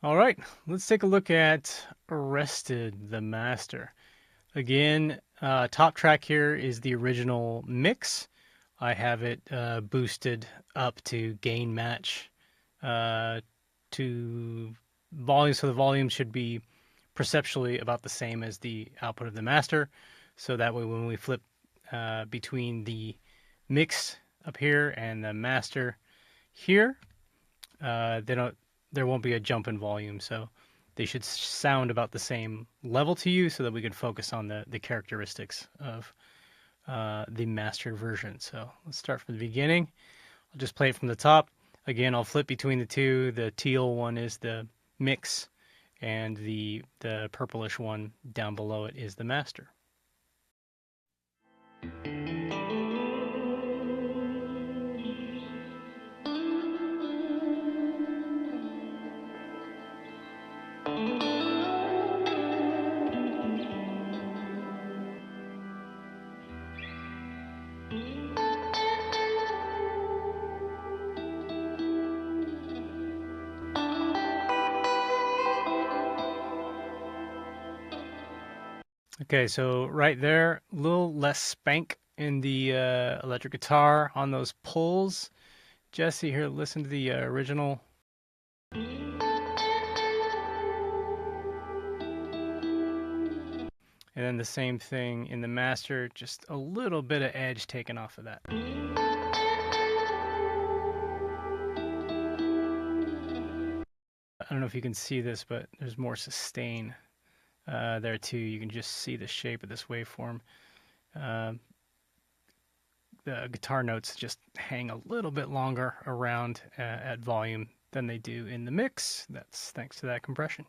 All right, let's take a look at Arrested the Master. Again, top track here is the original mix. I have it boosted up to gain match to volume, so the volume should be perceptually about the same as the output of the master. So that way, when we flip between the mix up here and the master here, there won't be a jump in volume, so they should sound about the same level to you so that we can focus on the characteristics of the mastered version. So let's start from the beginning. I'll just play it from the top. Again, I'll flip between the two. The teal one is the mix, and the purplish one down below it is the master. Okay, so right there, a little less spank in the electric guitar on those pulls. Jesse, here, listen to the original. And then the same thing in the master, just a little bit of edge taken off of that. I don't know if you can see this, but there's more sustain there too. You can just see the shape of this waveform. The guitar notes just hang a little bit longer around at volume than they do in the mix. That's thanks to that compression.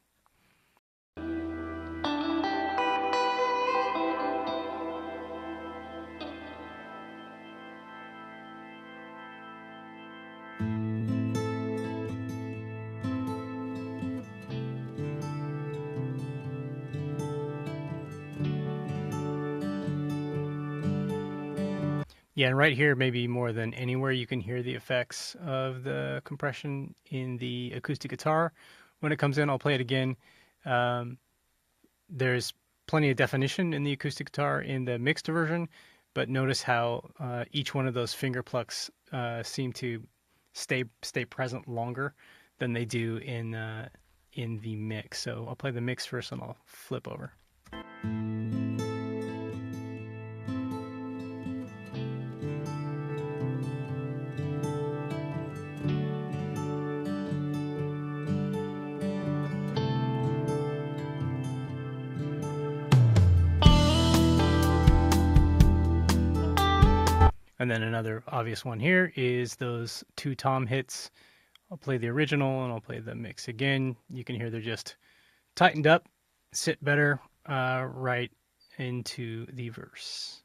Yeah, and right here, maybe more than anywhere, you can hear the effects of the compression in the acoustic guitar. When it comes in, I'll play it again. There's plenty of definition in the acoustic guitar in the mixed version, but notice how each one of those finger plucks seem to stay present longer than they do in the mix. So I'll play the mix first, and I'll flip over. And then another obvious one here is those two tom hits. I'll play the original and I'll play the mix again. You can hear they're just tightened up, sit better right into the verse.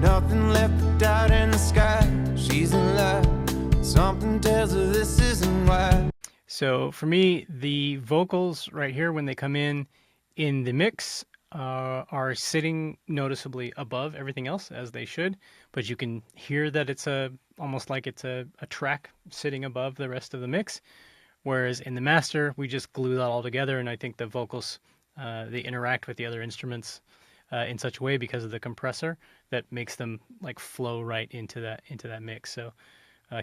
Nothing left out in the sky. She's in love. Something tells her this isn't why. So for me, the vocals right here, when they come in the mix, are sitting noticeably above everything else, as they should. But you can hear that it's almost like it's a track sitting above the rest of the mix. Whereas in the master, we just glue that all together, and I think the vocals they interact with the other instruments in such a way because of the compressor that makes them like flow right into that mix. So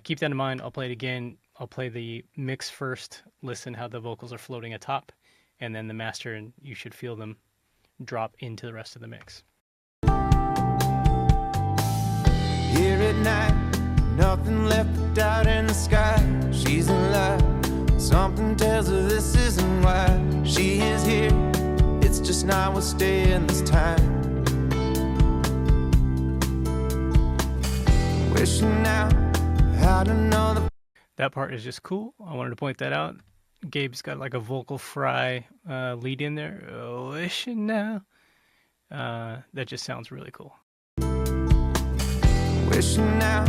keep that in mind. I'll play it again. I'll play the mix first, listen how the vocals are floating atop, and then the master, and you should feel them drop into the rest of the mix. Here at night, nothing left out in the sky. She's in love. Something tells her this isn't why she is here. It's just not what's staying this time. Wishing out how to know the. That part is just cool. I wanted to point that out. Gabe's got like a vocal fry lead in there. Wishing now. that just sounds really cool. Wishing now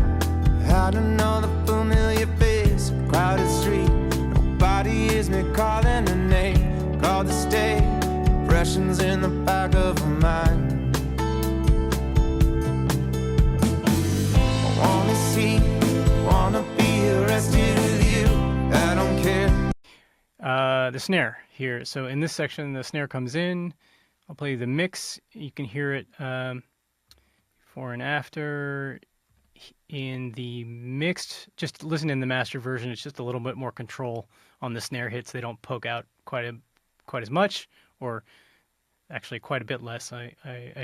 had another familiar face, a crowded street. Nobody hears me calling her name. Called to stay, impressions in the back of her mind. I wanna see, wanna be arrested with you. I don't care. The snare here. So in this section, the snare comes in. I'll play the mix. You can hear it before and after. In the mixed, just listen in the master version, it's just a little bit more control on the snare hits. They don't poke out quite as much, or actually quite a bit less. I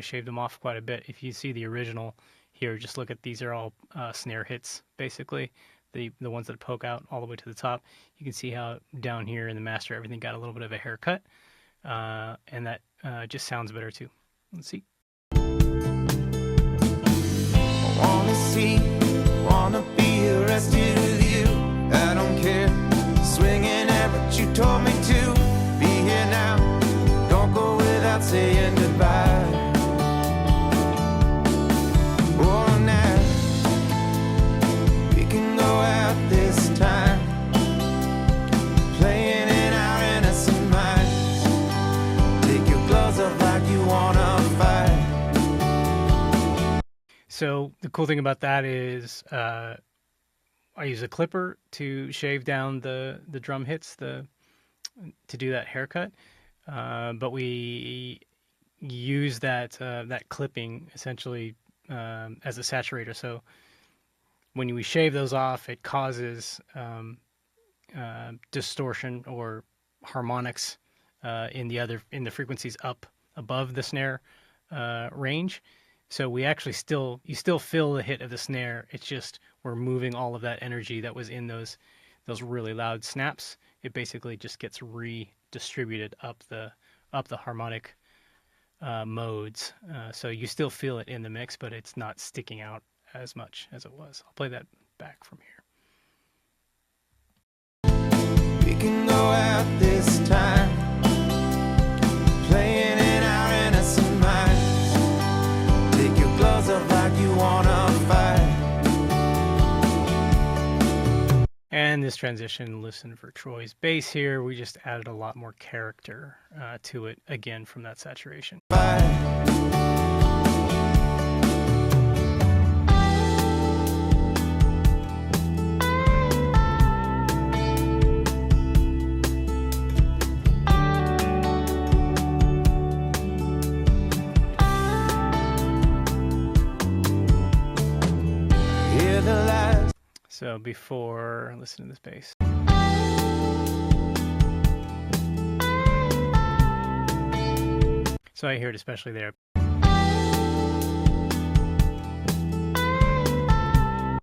shaved them off quite a bit. If you see the original here, just look at, these are all snare hits, basically. The ones that poke out all the way to the top. You can see how down here in the master, everything got a little bit of a haircut, and that just sounds better too. Let's see. Wanna see, wanna be arrested with you. I don't care, swinging at what you told me to. Be here now, don't go without saying goodbye. Oh, now we can go out this time, playing in our innocent minds. Take your gloves off like you wanna fight. So the cool thing about that is I use a clipper to shave down the drum hits to do that haircut, but we use that clipping essentially as a saturator. So when we shave those off, it causes distortion or harmonics in the frequencies up above the snare range. So we actually you still feel the hit of the snare. It's just we're moving all of that energy that was in those really loud snaps. It basically just gets redistributed up the harmonic modes. So you still feel it in the mix, but it's not sticking out as much as it was. I'll play that back from here. We can go out this time, playing in our innocent minds. Take your gloves off like you wanna fight. And this transition, listen for Troy's bass here. We just added a lot more character to it, again, from that saturation. Hear the lies. So before, listen to this bass. So I hear it especially there.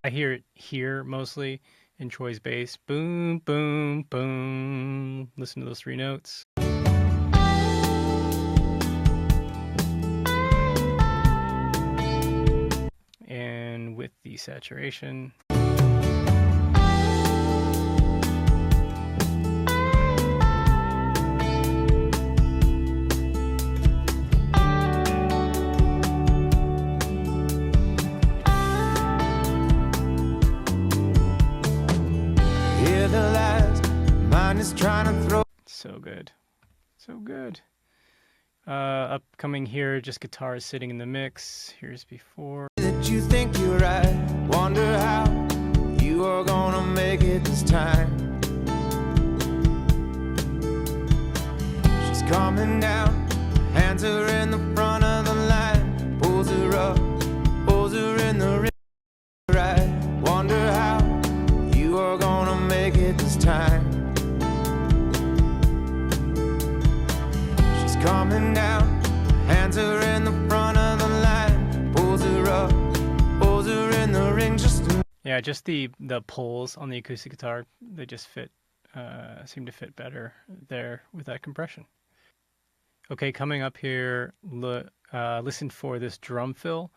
I hear it here mostly in Troy's bass. Boom, boom, boom. Listen to those three notes. And with the saturation. Hear the lies. Mine is trying to throw. So good. So good. Upcoming here, just guitars sitting in the mix. Here's before. That you think you're right. Wonder how you are gonna make it this time. She's coming down, hands are in the front of the line. Pulls her up, pulls her in the ring. Right. Wonder how you are gonna make it this time. She's coming down, hands are in the front of the line. Pulls her up, pulls her in the ring. Yeah, just the pulls on the acoustic guitar, they just seem to fit better there with that compression. Okay, coming up here, listen for this drum fill.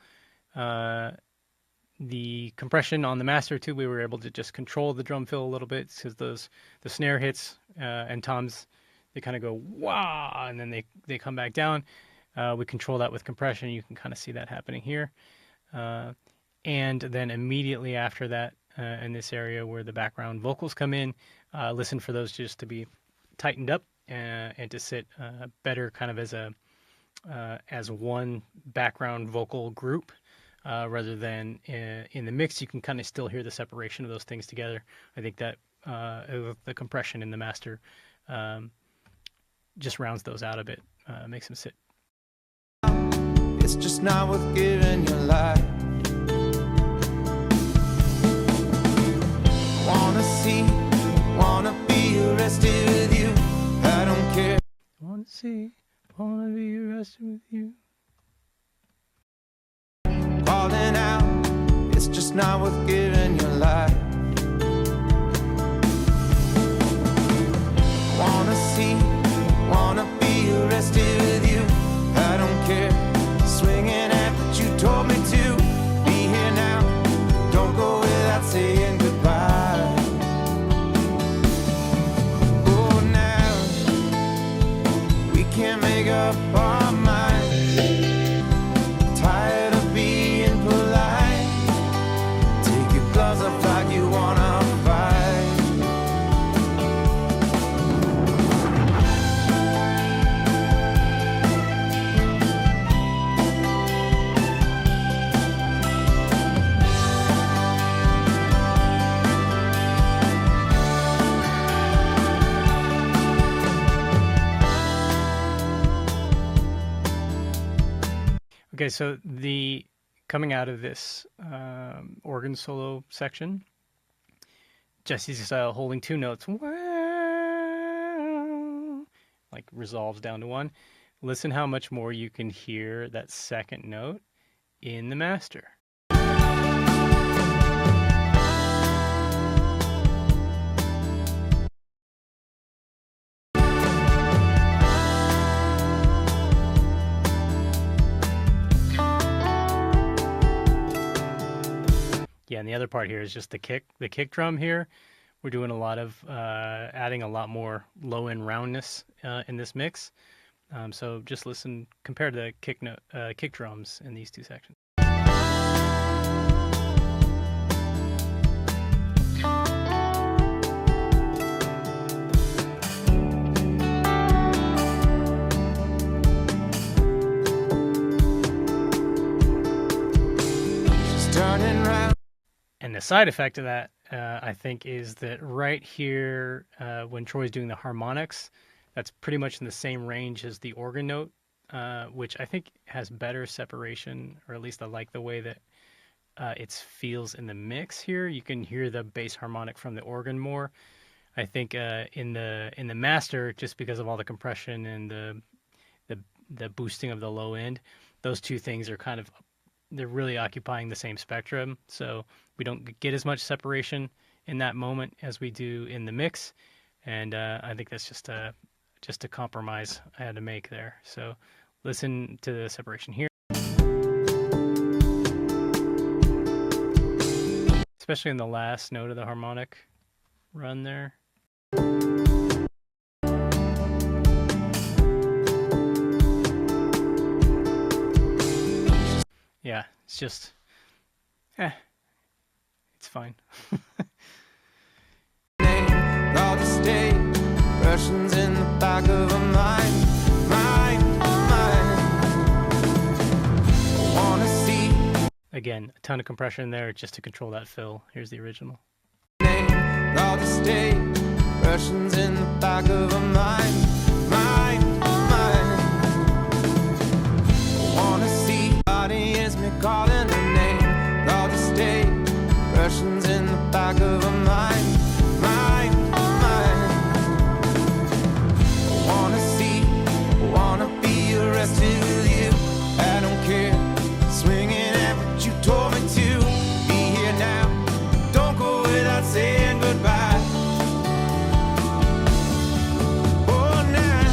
The compression on the master too, we were able to just control the drum fill a little bit because the snare hits and toms, they kind of go wah, and then they come back down. We control that with compression. You can kind of see that happening here. And then immediately after that, in this area where the background vocals come in, listen for those just to be tightened up and to sit better kind of as one background vocal group, rather than in the mix. You can kind of still hear the separation of those things together. I think that the compression in the master just rounds those out a bit, makes them sit. It's just not worth giving your life. Wanna see, wanna be arrested with you. I don't care. Wanna see, wanna be arrested with you. Falling out, it's just not worth giving your life. Wanna see, wanna be arrested with you. I don't care. Swinging at what you told me to. Be here now, don't go without saying goodbye. Oh, now we can't make up our minds. Tired of being polite. Take your gloves off like you wanna fight. Okay, so the coming out of this organ solo section, Jesse's holding two notes, like resolves down to one. Listen how much more you can hear that second note in the master. Yeah, and the other part here is just the kick drum here. We're doing a lot of adding a lot more low end roundness in this mix. So just listen, compare the kick drums in these two sections. She's turning round. And the side effect of that, I think, is that right here, when Troy's doing the harmonics, that's pretty much in the same range as the organ note, which I think has better separation, or at least I like the way that it feels in the mix here. You can hear the bass harmonic from the organ more. I think in the master, just because of all the compression and the boosting of the low end, those two things are kind of, they're really occupying the same spectrum, so we don't get as much separation in that moment as we do in the mix, and I think that's just a compromise I had to make there. So listen to the separation here, especially in the last note of the harmonic run there. Yeah, it's just, it's fine. All the state, Russians in the back of a mind. Wanna see. Again, a ton of compression there just to control that fill. Here's the original. All the state, Russians in the back of a mind. Wanna see. Body is me calling her name. All the state, Russians in the back of a mind. Wanna see, wanna be arrested with you. I don't care, swinging at what you told me to. Be here now, don't go without saying goodbye. Oh, now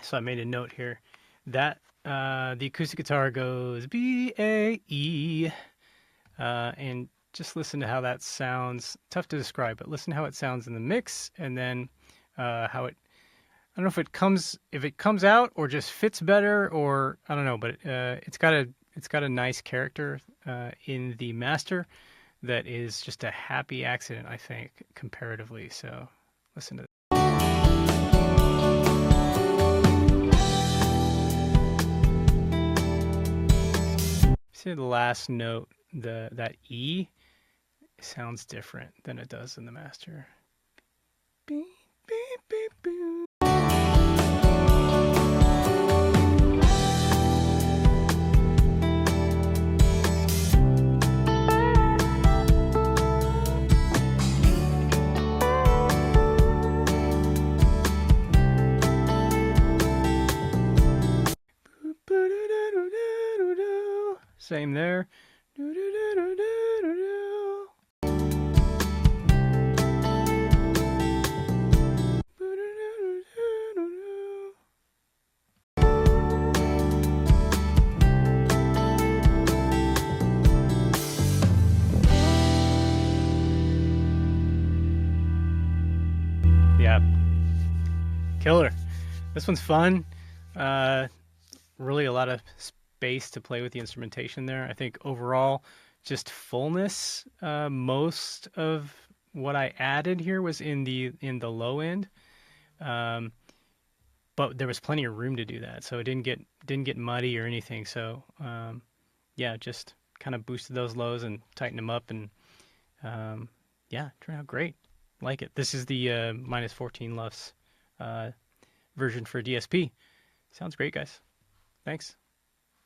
So I made a note here that the acoustic guitar goes B, A, E, and just listen to how that sounds. Tough to describe, but listen to how it sounds in the mix, and then how it. I don't know if it comes out or just fits better, or I don't know, but it's got a nice character in the master that is just a happy accident, I think, comparatively. So listen to this. See the last note, that E sounds different than it does in the master. Beep, beep, beep, beep. Same there. Yeah. Killer. This one's fun. Really a lot of space to play with the instrumentation there. I think overall, just fullness. Most of what I added here was in the low end, but there was plenty of room to do that, so it didn't get muddy or anything. So yeah, just kind of boosted those lows and tightened them up, and yeah, turned out great. Like it. This is the minus 14 LUFS version for DSP. Sounds great, guys. Thanks.